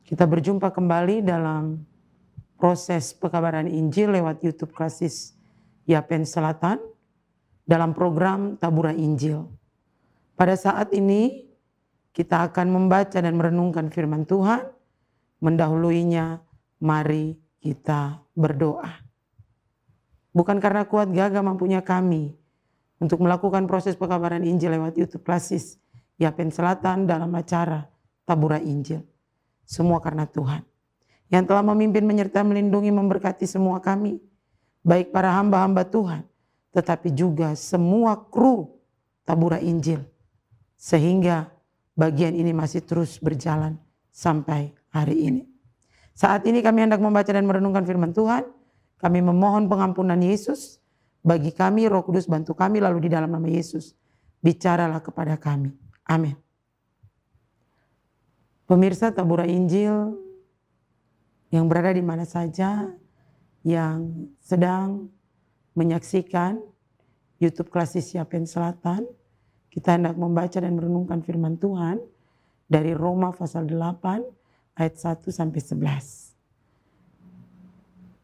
Kita berjumpa kembali dalam proses pekabaran Injil lewat YouTube Klasis Yapen Selatan dalam program Taburan Injil. Pada saat ini kita akan membaca dan merenungkan firman Tuhan. Mendahuluinya, mari kita berdoa. Bukan karena kuat gagah mampunya kami untuk melakukan proses pekabaran Injil lewat YouTube Klasis Yapen Selatan dalam acara Taburan Injil. Semua karena Tuhan yang telah memimpin, menyertai, melindungi, memberkati semua kami, baik para hamba-hamba Tuhan, tetapi juga semua kru Taburan Injil, sehingga bagian ini masih terus berjalan sampai hari ini. Saat ini kami hendak membaca dan merenungkan firman Tuhan. Kami memohon pengampunan Yesus bagi kami. Roh Kudus bantu kami, lalu di dalam nama Yesus bicaralah kepada kami. Amin. Pemirsa Taburan Injil yang berada di mana saja, yang sedang menyaksikan YouTube Klasis Yapen Selatan, kita hendak membaca dan merenungkan firman Tuhan dari Roma pasal 8 ayat 1 sampai 11.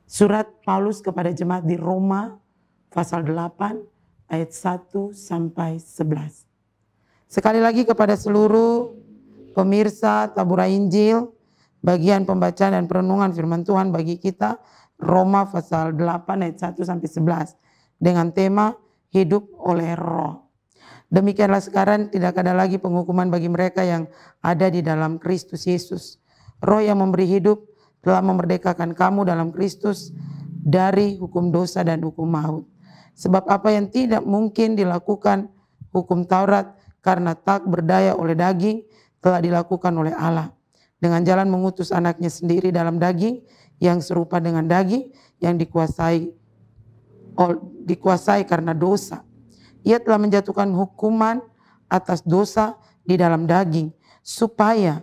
Surat Paulus kepada jemaat di Roma pasal 8 ayat 1 sampai 11. Sekali lagi kepada seluruh pemirsa Taburan Injil, bagian pembacaan dan perenungan firman Tuhan bagi kita, Roma pasal 8 ayat 1 sampai 11 dengan tema hidup oleh roh. Demikianlah sekarang tidak ada lagi penghukuman bagi mereka yang ada di dalam Kristus Yesus. Roh yang memberi hidup telah memerdekakan kamu dalam Kristus dari hukum dosa dan hukum maut. Sebab apa yang tidak mungkin dilakukan hukum Taurat karena tak berdaya oleh daging, telah dilakukan oleh Allah dengan jalan mengutus anaknya sendiri dalam daging yang serupa dengan daging yang dikuasai karena dosa. Ia telah menjatuhkan hukuman atas dosa di dalam daging supaya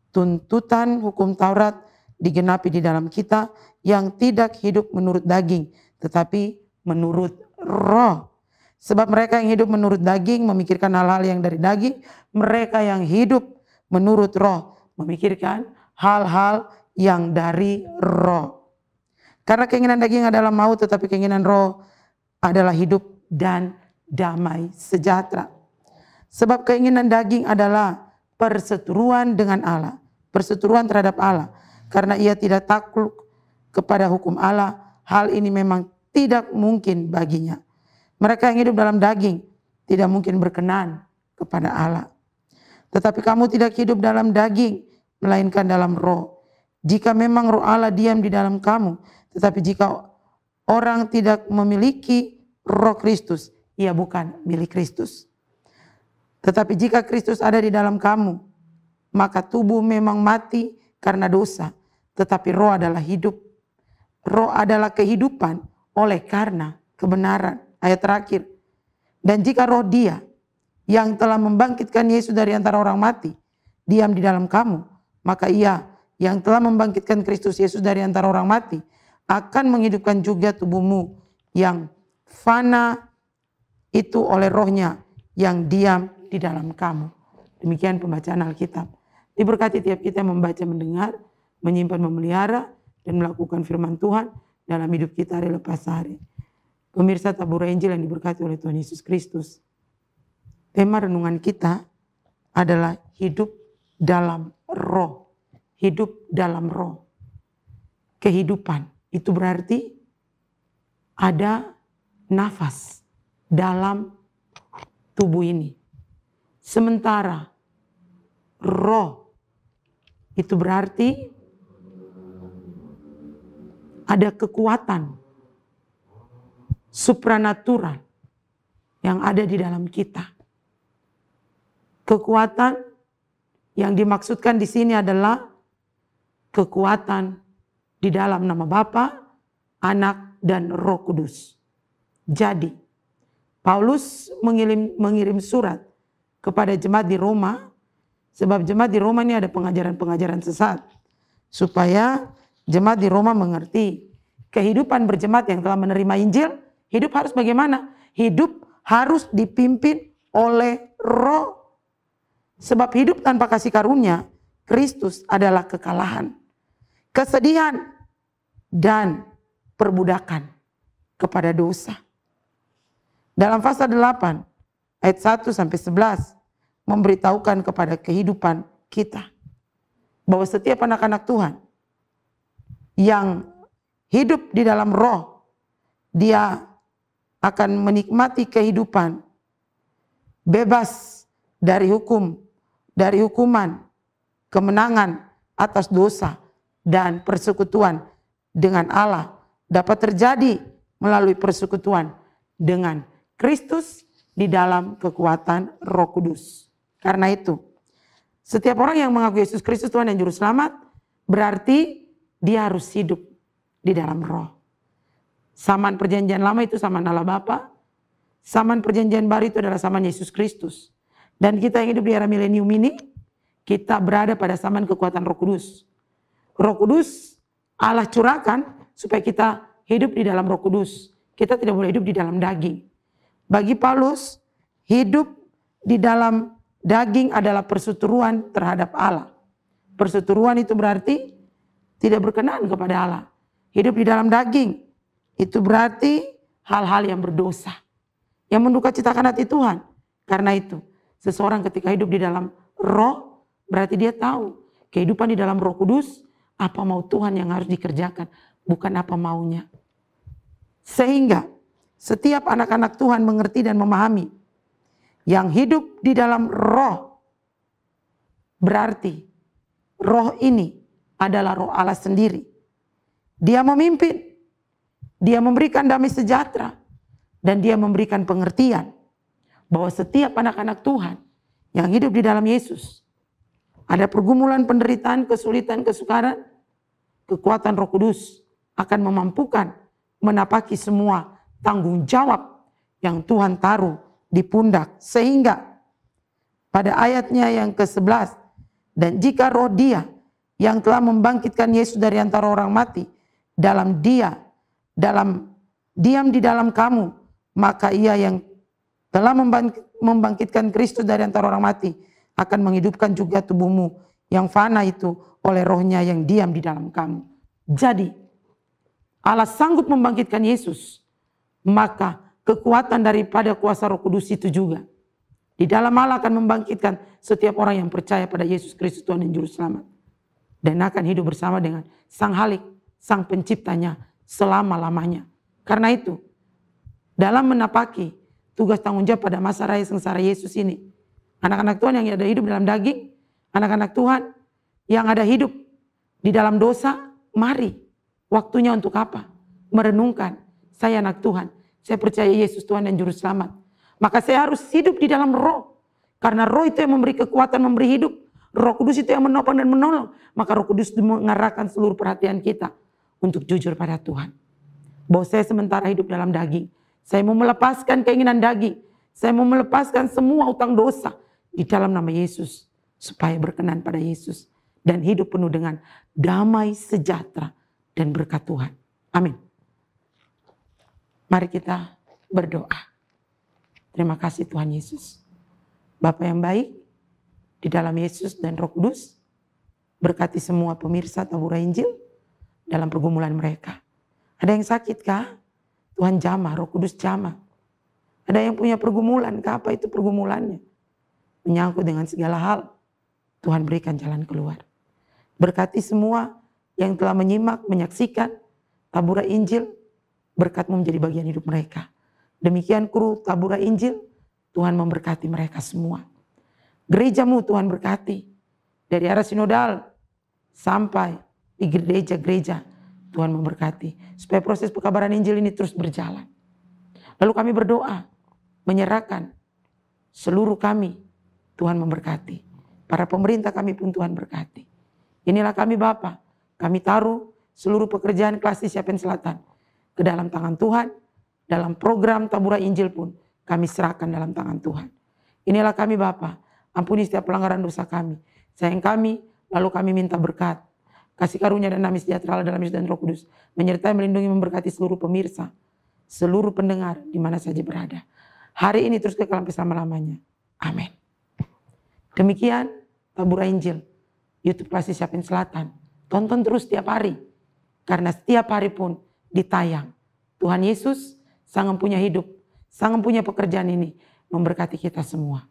tuntutan hukum Taurat digenapi di dalam kita yang tidak hidup menurut daging tetapi menurut roh. Sebab mereka yang hidup menurut daging memikirkan hal-hal yang dari daging, mereka yang hidup menurut roh memikirkan hal-hal yang dari roh. Karena keinginan daging adalah maut, tetapi keinginan roh adalah hidup dan damai sejahtera. Sebab keinginan daging adalah perseteruan dengan Allah, perseteruan terhadap Allah. Karena ia tidak takluk kepada hukum Allah, hal ini memang tidak mungkin baginya. Mereka yang hidup dalam daging tidak mungkin berkenan kepada Allah. Tetapi kamu tidak hidup dalam daging, melainkan dalam roh. Jika memang roh Allah diam di dalam kamu, tetapi jika orang tidak memiliki roh Kristus, ia bukan milik Kristus. Tetapi jika Kristus ada di dalam kamu, maka tubuh memang mati karena dosa, tetapi roh adalah hidup. Roh adalah kehidupan oleh karena kebenaran. Ayat terakhir. Dan jika roh Dia yang telah membangkitkan Yesus dari antara orang mati diam di dalam kamu, maka Ia yang telah membangkitkan Kristus Yesus dari antara orang mati akan menghidupkan juga tubuhmu yang fana itu oleh rohnya yang diam di dalam kamu. Demikian pembacaan Alkitab. Diberkati tiap kita membaca, mendengar, menyimpan, memelihara, dan melakukan firman Tuhan dalam hidup kita hari lepas hari. Pemirsa Taburan Injil yang diberkati oleh Tuhan Yesus Kristus. Tema renungan kita adalah hidup dalam roh. Hidup dalam roh. Kehidupan itu berarti ada nafas dalam tubuh ini. Sementara roh itu berarti ada kekuatan supranatural yang ada di dalam kita. Kekuatan yang dimaksudkan di sini adalah kekuatan di dalam nama Bapa, Anak, dan Roh Kudus. Jadi, Paulus mengirim surat kepada jemaat di Roma, sebab jemaat di Roma ini ada pengajaran-pengajaran sesat. Supaya jemaat di Roma mengerti kehidupan berjemaat yang telah menerima Injil, hidup harus bagaimana? Hidup harus dipimpin oleh roh. Sebab hidup tanpa kasih karunia, Kristus adalah kekalahan, kesedihan, dan perbudakan kepada dosa. Dalam pasal 8 ayat 1 sampai 11 memberitahukan kepada kehidupan kita bahwa setiap anak-anak Tuhan yang hidup di dalam roh, dia akan menikmati kehidupan bebas dari hukum, dari hukuman, kemenangan atas dosa, dan persekutuan dengan Allah dapat terjadi melalui persekutuan dengan Kristus di dalam kekuatan Roh Kudus. Karena itu, setiap orang yang mengaku Yesus Kristus Tuhan dan Juru Selamat, berarti dia harus hidup di dalam roh. Saman perjanjian lama itu saman Allah Bapa, saman perjanjian baru itu adalah saman Yesus Kristus. Dan kita yang hidup di era milenium ini, kita berada pada saman kekuatan Roh Kudus. Roh Kudus Allah curahkan supaya kita hidup di dalam Roh Kudus. Kita tidak boleh hidup di dalam daging. Bagi Paulus, hidup di dalam daging adalah perseteruan terhadap Allah. Perseteruan itu berarti tidak berkenan kepada Allah. Hidup di dalam daging itu berarti hal-hal yang berdosa, yang mendukacitakan hati Tuhan. Karena itu, seseorang ketika hidup di dalam roh, berarti dia tahu kehidupan di dalam Roh Kudus, apa mau Tuhan yang harus dikerjakan, bukan apa maunya. Sehingga setiap anak-anak Tuhan mengerti dan memahami yang hidup di dalam roh, berarti roh ini adalah roh Allah sendiri. Dia memimpin, dia memberikan damai sejahtera, dan dia memberikan pengertian bahwa setiap anak-anak Tuhan yang hidup di dalam Yesus, ada pergumulan, penderitaan, kesulitan, kesukaran, kekuatan Roh Kudus akan memampukan menapaki semua tanggung jawab yang Tuhan taruh di pundak. Sehingga pada ayatnya yang ke-11, dan jika roh dia yang telah membangkitkan Yesus dari antara orang mati, diam di dalam kamu, maka ia yang telah membangkitkan Kristus dari antara orang mati akan menghidupkan juga tubuhmu yang fana itu oleh rohnya yang diam di dalam kamu. Jadi Allah sanggup membangkitkan Yesus, maka kekuatan daripada kuasa Roh Kudus itu juga di dalam Allah akan membangkitkan setiap orang yang percaya pada Yesus Kristus Tuhan dan Juru Selamat, dan akan hidup bersama dengan Sang Halik, Sang Penciptanya selama-lamanya. Karena itu, dalam menapaki tugas tanggung jawab pada masa raya sengsara Yesus ini, anak-anak Tuhan yang ada hidup dalam daging, anak-anak Tuhan yang ada hidup di dalam dosa, mari waktunya untuk apa? Merenungkan, saya anak Tuhan, saya percaya Yesus Tuhan dan Juru Selamat. Maka saya harus hidup di dalam roh. Karena roh itu yang memberi kekuatan, memberi hidup. Roh Kudus itu yang menopang dan menolong. Maka Roh Kudus mengarahkan seluruh perhatian kita untuk jujur pada Tuhan. Bahwa saya sementara hidup dalam daging, saya mau melepaskan keinginan daging. Saya mau melepaskan semua utang dosa di dalam nama Yesus. Supaya berkenan pada Yesus. Dan hidup penuh dengan damai sejahtera dan berkat Tuhan. Amin. Mari kita berdoa. Terima kasih Tuhan Yesus. Bapa yang baik, di dalam Yesus dan Roh Kudus, berkati semua pemirsa Tabura Injil dalam pergumulan mereka. Ada yang sakit kah? Tuhan jamah, Roh Kudus jamah. Ada yang punya pergumulan kah? Apa itu pergumulannya? Menyangkut dengan segala hal, Tuhan berikan jalan keluar. Berkati semua yang telah menyimak, menyaksikan Tabura Injil, berkat-Mu menjadi bagian hidup mereka. Demikian kru Tabura Injil, Tuhan memberkati mereka semua. Gereja-Mu Tuhan berkati. Dari arah sinodal sampai di gereja-gereja, Tuhan memberkati. Supaya proses pekabaran Injil ini terus berjalan. Lalu kami berdoa, menyerahkan seluruh kami, Tuhan memberkati. Para pemerintah kami pun Tuhan berkati. Inilah kami Bapa, kami taruh seluruh pekerjaan kelas di Siapen Selatan ke dalam tangan Tuhan. Dalam program Tabura Injil pun kami serahkan dalam tangan Tuhan. Inilah kami Bapa, ampuni setiap pelanggaran dosa kami. Sayang kami, lalu kami minta berkat. Kasih karunia dan damai sejahtera Allah dalam Yesus dan Roh Kudus. Menyertai, melindungi, memberkati seluruh pemirsa. Seluruh pendengar di mana saja berada. Hari ini terus kekal sampai selama-lamanya. Amin. Demikian Tabura Injil. YouTube Kasih Siapin Selatan. Tonton terus setiap hari. Karena setiap hari pun ditayang. Tuhan Yesus, Sang Empunya hidup, Sang Empunya pekerjaan ini memberkati kita semua.